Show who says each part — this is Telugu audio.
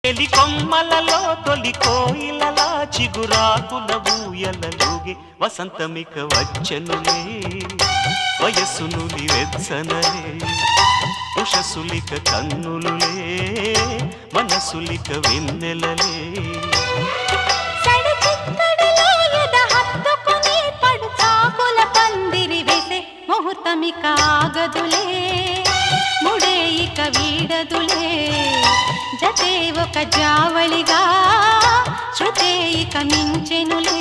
Speaker 1: ఎలి కొమ్మలలో తొలి కోయిలలా చిగురాకుల ఊయలలుగే వసంతమిక వచ్చనులే వయస్సునులి వెచ్చనలే ఉషసులిక కన్నులులే మనసులిక వెన్నెలలే
Speaker 2: ముహూర్తమిక ఆగదులే ముడే ఇక వీడదులే జతే ఒక జావళిగా శృతే ఇక మించెనులే